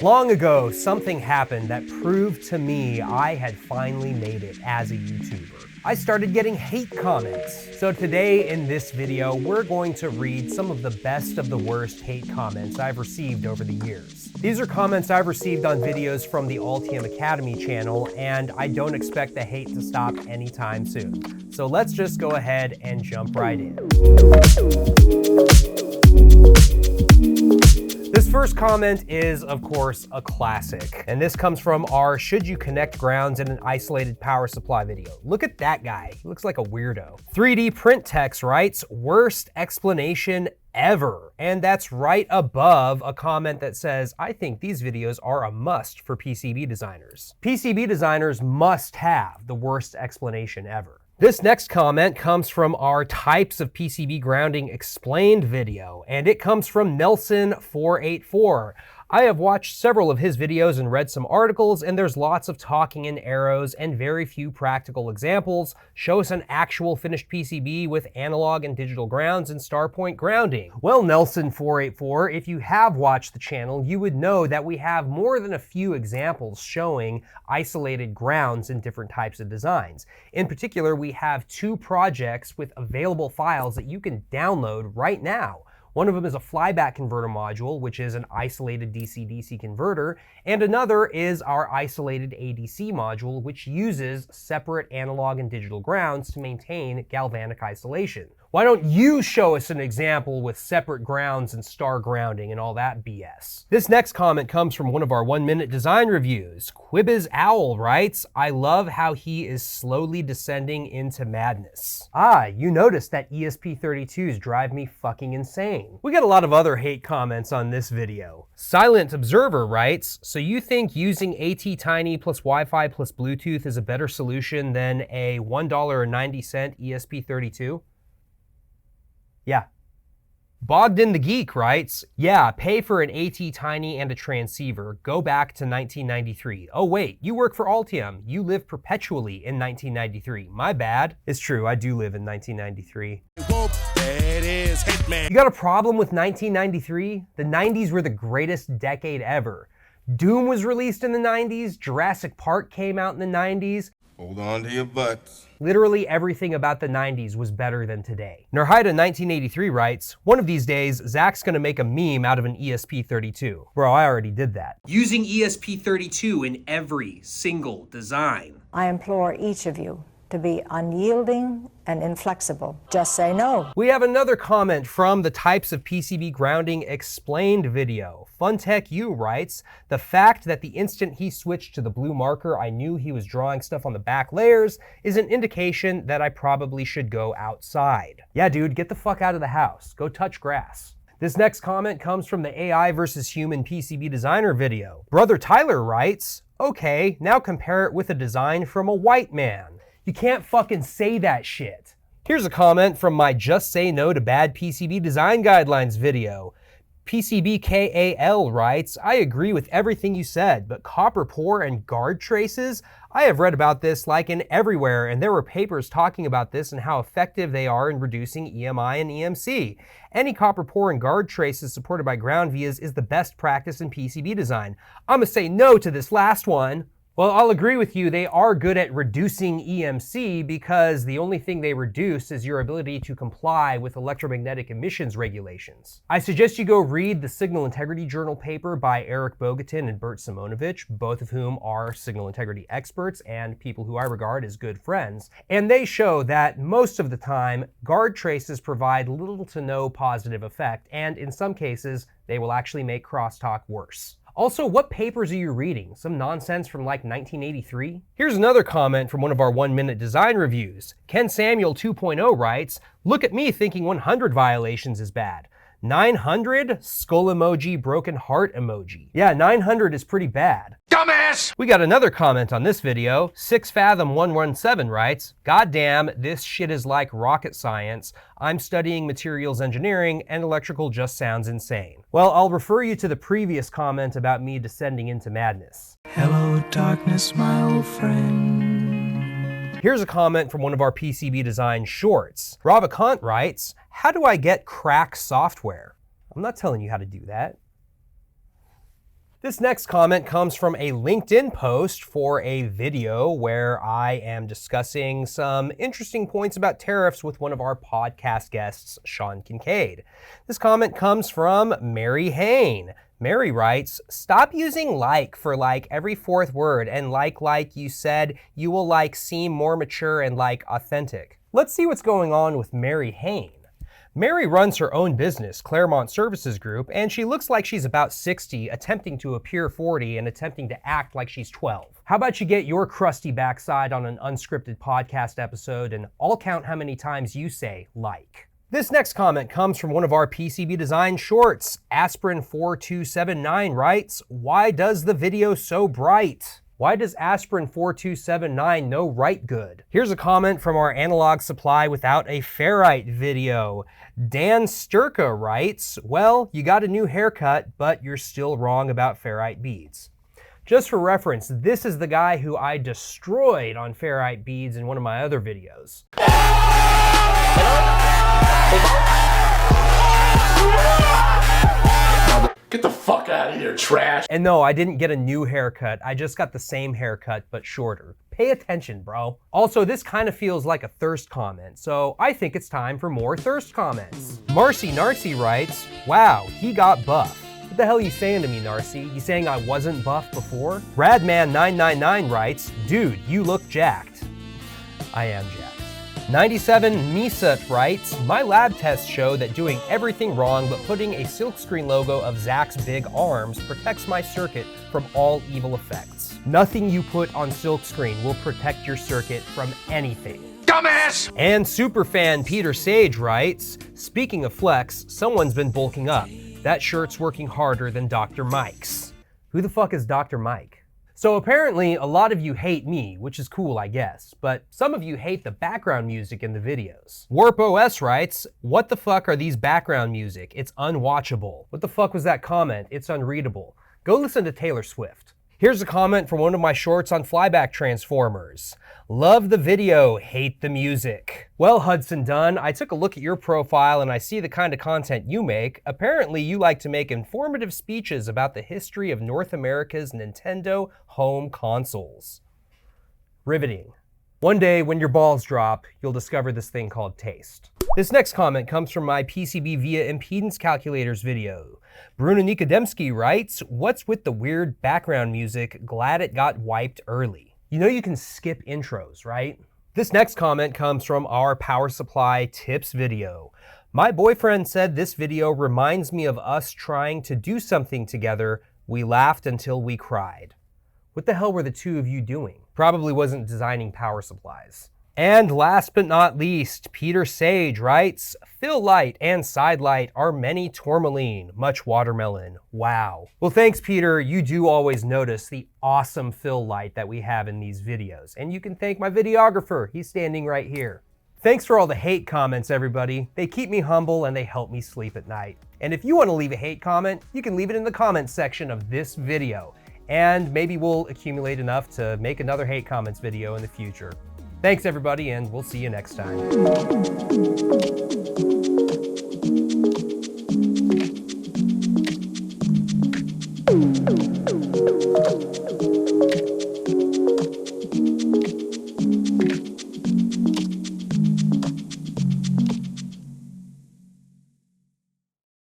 Long ago, something happened that proved to me I had finally made it as a YouTuber. I started getting hate comments. So today in this video, we're going to read some of the best of the worst hate comments I've received over the years. These are comments I've received on videos from the Altium Academy channel, and I don't expect the hate to stop anytime soon. So let's just go ahead and jump right in. This first comment is, of course, a classic. And this comes from our Should You Connect Grounds in an Isolated Power Supply video. Look at that guy. He looks like a weirdo. 3D Print Text writes, worst explanation ever. And that's right above a comment that says, I think these videos are a must for PCB designers. PCB designers must have the worst explanation ever. This next comment comes from our Types of PCB Grounding Explained video, and it comes from Nelson484. I have watched several of his videos and read some articles, and there's lots of talking in arrows and very few practical examples. Show us an actual finished PCB with analog and digital grounds and star point grounding. Well, Nelson484, if you have watched the channel, you would know that we have more than a few examples showing isolated grounds in different types of designs. In particular, we have 2 projects with available files that you can download right now. One of them is a flyback converter module, which is an isolated DC-DC converter, and another is our isolated ADC module, which uses separate analog and digital grounds to maintain galvanic isolation. Why don't you show us an example with separate grounds and star grounding and all that BS? This next comment comes from one of our 1-minute design reviews. Quibiz Owl writes, I love how he is slowly descending into madness. You noticed that ESP32s drive me fucking insane. We got a lot of other hate comments on this video. Silent Observer writes, so you think using ATtiny plus Wi-Fi plus Bluetooth is a better solution than a $1.90 ESP32? Yeah. Bogdan the Geek writes, yeah, pay for an ATtiny and a transceiver. Go back to 1993. Oh wait, you work for Altium. You live perpetually in 1993. My bad. It's true, I do live in 1993. You got a problem with 1993? The 90s were the greatest decade ever. Doom was released in the 90s. Jurassic Park came out in the 90s. Hold on to your butts. Literally everything about the 90s was better than today. Narhida1983 writes, one of these days, Zach's gonna make a meme out of an ESP32. Bro, I already did that. Using ESP32 in every single design. I implore each of you to be unyielding and inflexible. Just say no. We have another comment from the Types of PCB Grounding Explained video. FunTechU writes, the fact that the instant he switched to the blue marker, I knew he was drawing stuff on the back layers is an indication that I probably should go outside. Yeah, dude, get the fuck out of the house. Go touch grass. This next comment comes from the AI versus Human PCB Designer video. Brother Tyler writes, okay, now compare it with a design from a white man. You can't fucking say that shit. Here's a comment from my Just Say No to Bad PCB Design Guidelines video. PCBKAL writes, I agree with everything you said, but copper pour and guard traces? I have read about this like in everywhere, and there were papers talking about this and how effective they are in reducing EMI and EMC. Any copper pour and guard traces supported by ground vias is the best practice in PCB design. I'm gonna say no to this last one. Well, I'll agree with you, they are good at reducing EMC because the only thing they reduce is your ability to comply with electromagnetic emissions regulations. I suggest you go read the Signal Integrity Journal paper by Eric Bogatin and Bert Simonovich, both of whom are signal integrity experts and people who I regard as good friends. And they show that most of the time, guard traces provide little to no positive effect, and in some cases, they will actually make crosstalk worse. Also, what papers are you reading? Some nonsense from like 1983? Here's another comment from one of our 1-minute design reviews. Ken Samuel 2.0 writes, look at me thinking 100 violations is bad. 900? Skull emoji, broken heart emoji. Yeah, 900 is pretty bad. Dumbass! We got another comment on this video. 6fathom117 writes, goddamn, this shit is like rocket science. I'm studying materials engineering and electrical just sounds insane. Well, I'll refer you to the previous comment about me descending into madness. Hello, darkness, my old friend. Here's a comment from one of our PCB design shorts. Ravikant writes, how do I get crack software? I'm not telling you how to do that. This next comment comes from a LinkedIn post for a video where I am discussing some interesting points about tariffs with one of our podcast guests, Sean Kincaid. This comment comes from Mary Hain. Mary writes, stop using like for like every fourth word and like you said, you will like seem more mature and like authentic. Let's see what's going on with Mary Hain. Mary runs her own business, Claremont Services Group, and she looks like she's about 60, attempting to appear 40 and attempting to act like she's 12. How about you get your crusty backside on an unscripted podcast episode and I'll count how many times you say like. This next comment comes from one of our PCB Design shorts. Aspirin4279 writes, why does the video so bright? Why does Aspirin4279 know right good? Here's a comment from our Analog Supply Without a Ferrite video. Dan Sturka writes, well, you got a new haircut, but you're still wrong about ferrite beads. Just for reference, this is the guy who I destroyed on ferrite beads in one of my other videos. Get the fuck out of here, trash. And no, I didn't get a new haircut. I just got the same haircut, but shorter. Pay attention, bro. Also, this kind of feels like a thirst comment, so I think it's time for more thirst comments. Marcy Narcy writes, wow, he got buff. What the hell are you saying to me, Narcy? You saying I wasn't buff before? Radman999 writes, dude, you look jacked. I am jacked. 97 Misat writes, my lab tests show that doing everything wrong but putting a silkscreen logo of Zach's big arms protects my circuit from all evil effects. Nothing you put on silkscreen will protect your circuit from anything. Dumbass! And superfan Peter Sage writes, speaking of flex, someone's been bulking up. That shirt's working harder than Dr. Mike's. Who the fuck is Dr. Mike? So apparently a lot of you hate me, which is cool, I guess, but some of you hate the background music in the videos. Warp OS writes, what the fuck are these background music? It's unwatchable. What the fuck was that comment? It's unreadable. Go listen to Taylor Swift. Here's a comment from one of my shorts on flyback transformers. Love the video, hate the music. Well, Hudson Dunn, I took a look at your profile and I see the kind of content you make. Apparently, you like to make informative speeches about the history of North America's Nintendo home consoles. Riveting. One day, when your balls drop, you'll discover this thing called taste. This next comment comes from my PCB via impedance calculators video. Bruno Nikodemski writes, what's with the weird background music? Glad it got wiped early. You know you can skip intros, right? This next comment comes from our power supply tips video. My boyfriend said this video reminds me of us trying to do something together. We laughed until we cried. What the hell were the two of you doing? Probably wasn't designing power supplies. And last but not least, Peter Sage writes, fill light and side light are many tourmaline, much watermelon. Wow. Well, thanks, Peter. You do always notice the awesome fill light that we have in these videos. And you can thank my videographer. He's standing right here. Thanks for all the hate comments, everybody. They keep me humble and they help me sleep at night. And if you want to leave a hate comment, you can leave it in the comments section of this video. And maybe we'll accumulate enough to make another hate comments video in the future. Thanks, everybody, and we'll see you next time.